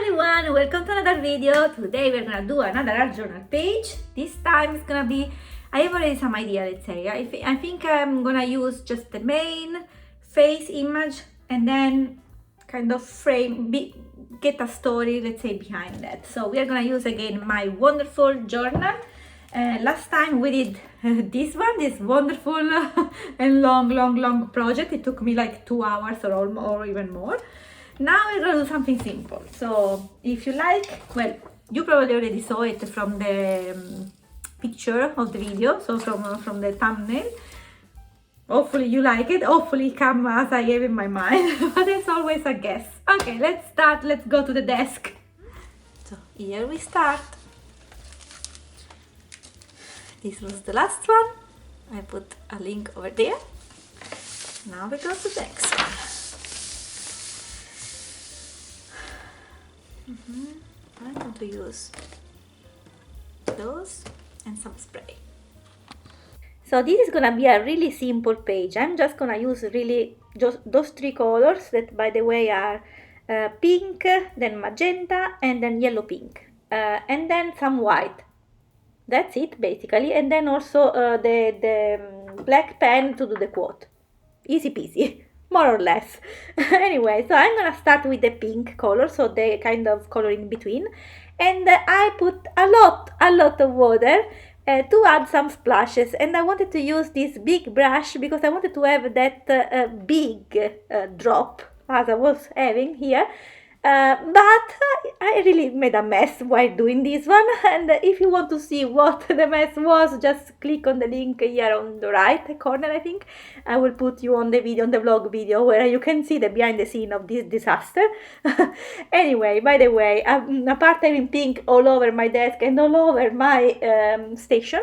everyone, welcome to another video. Today we're gonna do another art journal page. This time it's gonna be, I have already some idea, let's say. I think I'm gonna use just the main face image and then kind of get a story, let's say, behind that. So we are gonna use again my wonderful journal. Last time we did this wonderful and long project. It took me like 2 hours or even more. Now we're gonna do something simple. So if you like, well, you probably already saw it from the picture of the video, so from the thumbnail. Hopefully you like it, hopefully it come as I have in my mind, but it's always a guess. Okay, let's start, let's go to the desk. So here we start. This was the last one. I put a link over there. Now we go to the next one. I'm going to use those and some spray. So this is gonna be a really simple page. I'm just gonna use really just those 3 colors that, by the way, are pink, then magenta, and then yellow pink, and then some white. That's it basically, and then also the black pen to do the quote. Easy peasy, more or less. Anyway, so I'm gonna start with the pink color, so the kind of color in between, and I put a lot of water to add some splashes, and I wanted to use this big brush because I wanted to have that big drop as I was having here. But I really made a mess while doing this one, and if you want to see what the mess was, just click on the link here on the right corner. I think I will put you on the video, on the vlog video, where you can see the behind the scene of this disaster. Anyway, by the way, apart having pink all over my desk and all over my station,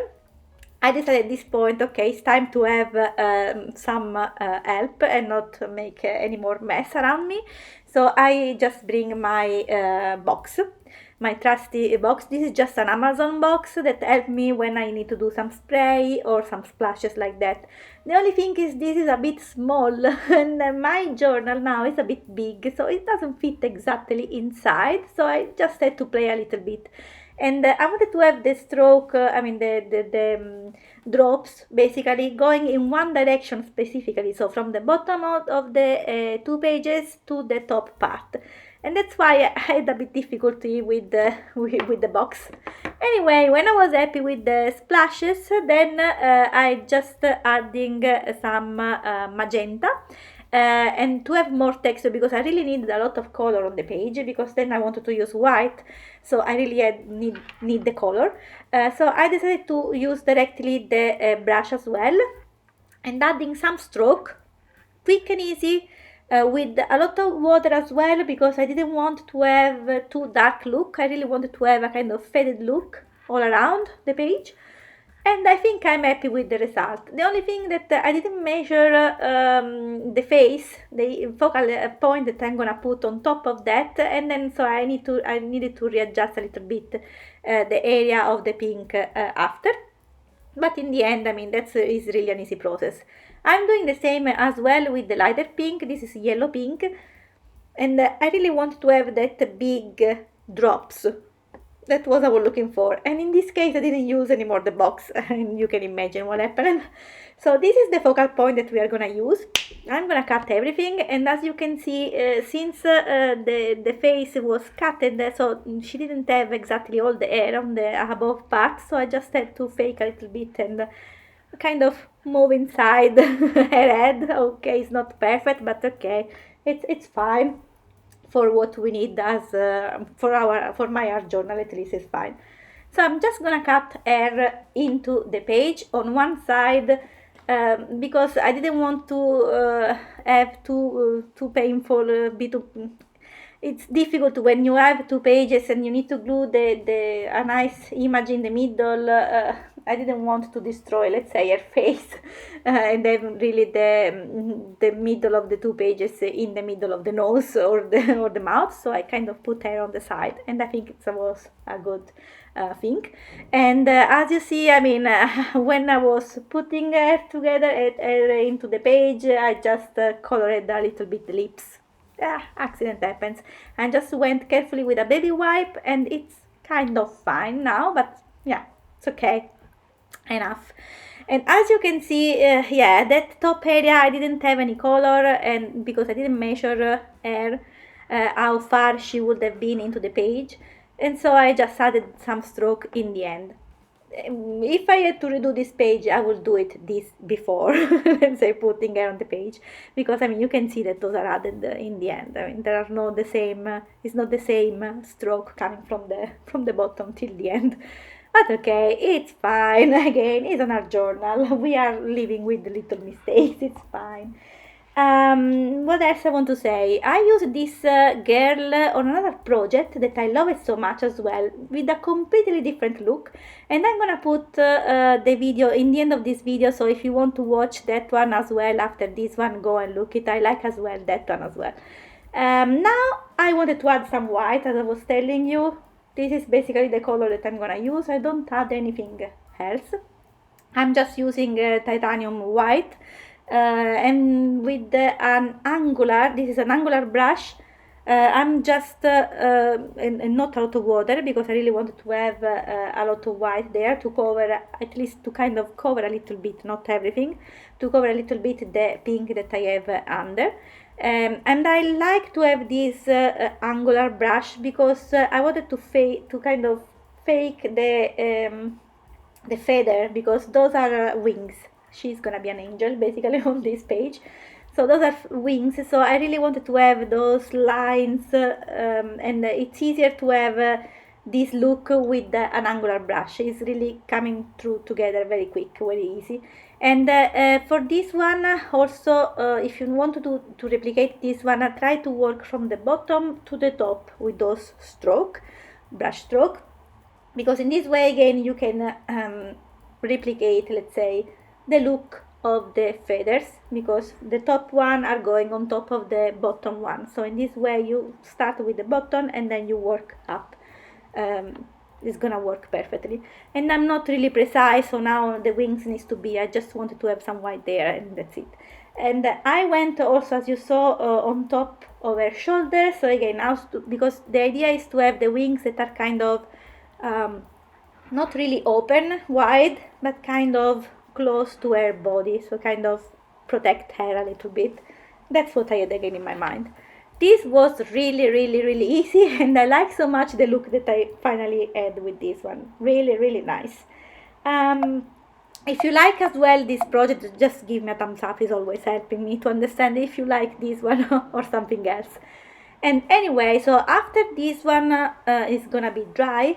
I decided at this point, okay, it's time to have some help and not make any more mess around me. So I just bring my box, my trusty box. This is just an Amazon box that helped me when I need to do some spray or some splashes like that. The only thing is this is a bit small and my journal now is a bit big, so it doesn't fit exactly inside. So I just had to play a little bit. And I wanted to have the stroke, the drops basically going in one direction specifically, so from the bottom of the 2 pages to the top part. And that's why I had a bit difficulty with the box. Anyway, when I was happy with the splashes, then I just adding some magenta. And to have more texture, because I really needed a lot of color on the page, because then I wanted to use white, so I really need the color. So I decided to use directly the brush as well, and adding some stroke, quick and easy, with a lot of water as well, because I didn't want to have too dark look. I really wanted to have a kind of faded look all around the page. And I think I'm happy with the result. The only thing that I didn't measure the face, the focal point that I'm gonna put on top of that, and then so I needed to readjust a little bit the area of the pink after. But in the end, I mean, is really an easy process. I'm doing the same as well with the lighter pink. This is yellow pink, and I really wanted to have that big drops. That was what I was looking for, and in this case I didn't use anymore the box, and you can imagine what happened. So this is the focal point that we are gonna use. I'm gonna cut everything, and as you can see, since the face was cutted, so she didn't have exactly all the hair on the above part, so I just had to fake a little bit and kind of move inside her head. Okay, it's not perfect, but okay, it's fine. For what we need as for my art journal, at least it's fine. So I'm just gonna cut hair into the page on one side, because I didn't want to have too painful it's difficult when you have 2 pages and you need to glue a nice image in the middle. I didn't want to destroy, let's say, her face, and then really the middle of the 2 pages in the middle of the nose or the mouth. So I kind of put her on the side, and I think it was a good thing. And as you see, I mean, when I was putting her together into the page, I just colored a little bit the lips. accident happens. I just went carefully with a baby wipe, and it's kind of fine now, but yeah, it's okay, enough. And as you can see, yeah, that top area I didn't have any color, and because I didn't measure her, how far she would have been into the page, and so I just added some stroke in the end. If I had to redo this page, I would do it this before, let's say, putting her on the page, because I mean you can see that those are added in the end. I mean there are not the same. It's not the same stroke coming from the bottom till the end. But okay, it's fine. Again, it's on our journal. We are living with little mistakes. It's fine. What else I want to say? I used this girl on another project that I love it so much as well, with a completely different look. And I'm gonna put the video in the end of this video. So if you want to watch that one as well after this one, go and look it. I like as well that one as well. Now I wanted to add some white, as I was telling you. This is basically the color that I'm gonna use. I don't add anything else. I'm just using titanium white, and with this is an angular brush. I'm just and not a lot of water, because I really wanted to have a lot of white there to cover, at least to kind of cover a little bit, not everything, to cover a little bit the pink that I have under. And I like to have this angular brush, because I wanted to kind of fake the feather, because those are wings. She's gonna be an angel basically on this page, so those are wings. So I really wanted to have those lines, and it's easier to have this look with an angular brush. It's really coming through together very quick, very easy. And for this one also, if you want to replicate this one, try to work from the bottom to the top with those brush stroke, because in this way again you can replicate, let's say, the look of the feathers, because the top one are going on top of the bottom one. So in this way you start with the bottom and then you work up. It's gonna work perfectly. And I'm not really precise, so now the wings needs to be, I just wanted to have some white there, and that's it. And I went also, as you saw, on top of her shoulder. So again, now because the idea is to have the wings that are kind of not really open wide, but kind of close to her body, so kind of protect her a little bit. That's what I had again in my mind. This was really easy, and I like so much the look that I finally had with this one. Really nice. If you like as well this project, just give me a thumbs up. It's always helping me to understand if you like this one or something else. And anyway, so after this one is gonna be dry.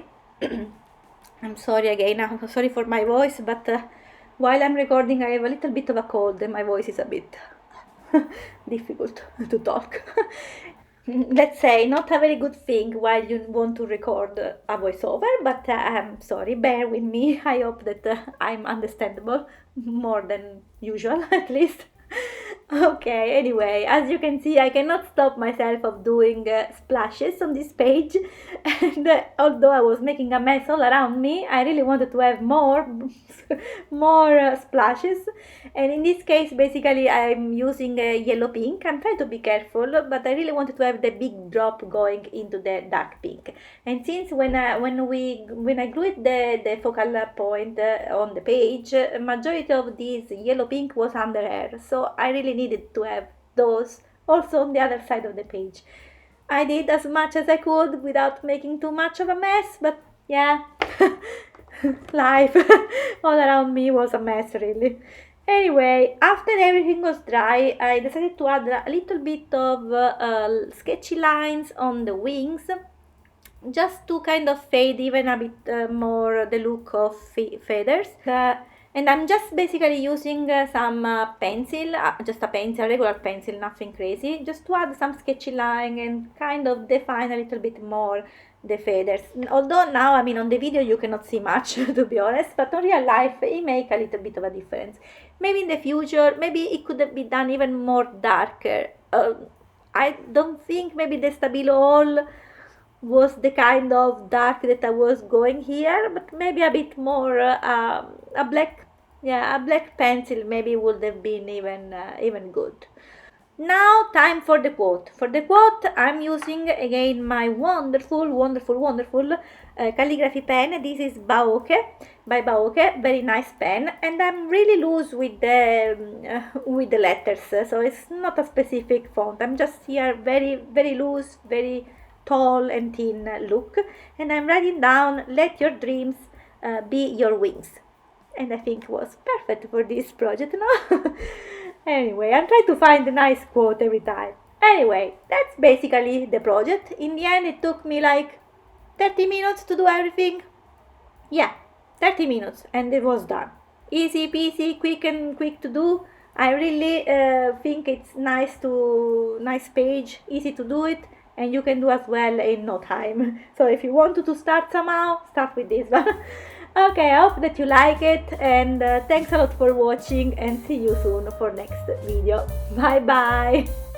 I'm sorry again, I'm sorry for my voice, but while I'm recording I have a little bit of a cold and my voice is a bit difficult to talk. Let's say not a very good thing while you want to record a voiceover, but I'm sorry, bear with me. I hope that I'm understandable, more than usual at least. Okay, anyway, as you can see, I cannot stop myself of doing splashes on this page, and although I was making a mess all around me, I really wanted to have more splashes. And in this case, basically I'm using yellow pink. I'm trying to be careful, but I really wanted to have the big drop going into the dark pink. And since when I glued the focal point on the page, majority of this yellow pink was under her, so I really needed to have those also on the other side of the page. I did as much as I could without making too much of a mess, but yeah, life all around me was a mess really. Anyway, after everything was dry, I decided to add a little bit of sketchy lines on the wings, just to kind of fade even a bit more the look of feathers. And I'm just basically using some pencil, just a pencil, a regular pencil, nothing crazy, just to add some sketchy line and kind of define a little bit more the feathers. Although now, I mean, on the video you cannot see much, to be honest, but in real life it make a little bit of a difference. Maybe in the future, maybe it could be done even more darker. I don't think maybe the Stabilo All was the kind of dark that I was going here, but maybe a bit more a black pencil maybe would have been even good. Now time for the quote. For the quote I'm using again my wonderful calligraphy pen. This is Baoke by Baoke, very nice pen, and I'm really loose with the letters, so it's not a specific font. I'm just here very loose, very tall and thin look, and I'm writing down, let your dreams be your wings. And I think it was perfect for this project, no? Anyway, I'm trying to find a nice quote every time. Anyway, that's basically the project. In the end, it took me like 30 minutes to do everything. Yeah, 30 minutes, and it was done. Easy peasy, quick to do. I really think it's nice page, easy to do it, and you can do as well in no time. So if you want to start somehow, start with this one. Okay, I hope that you like it, and thanks a lot for watching, and see you soon for next video. Bye bye.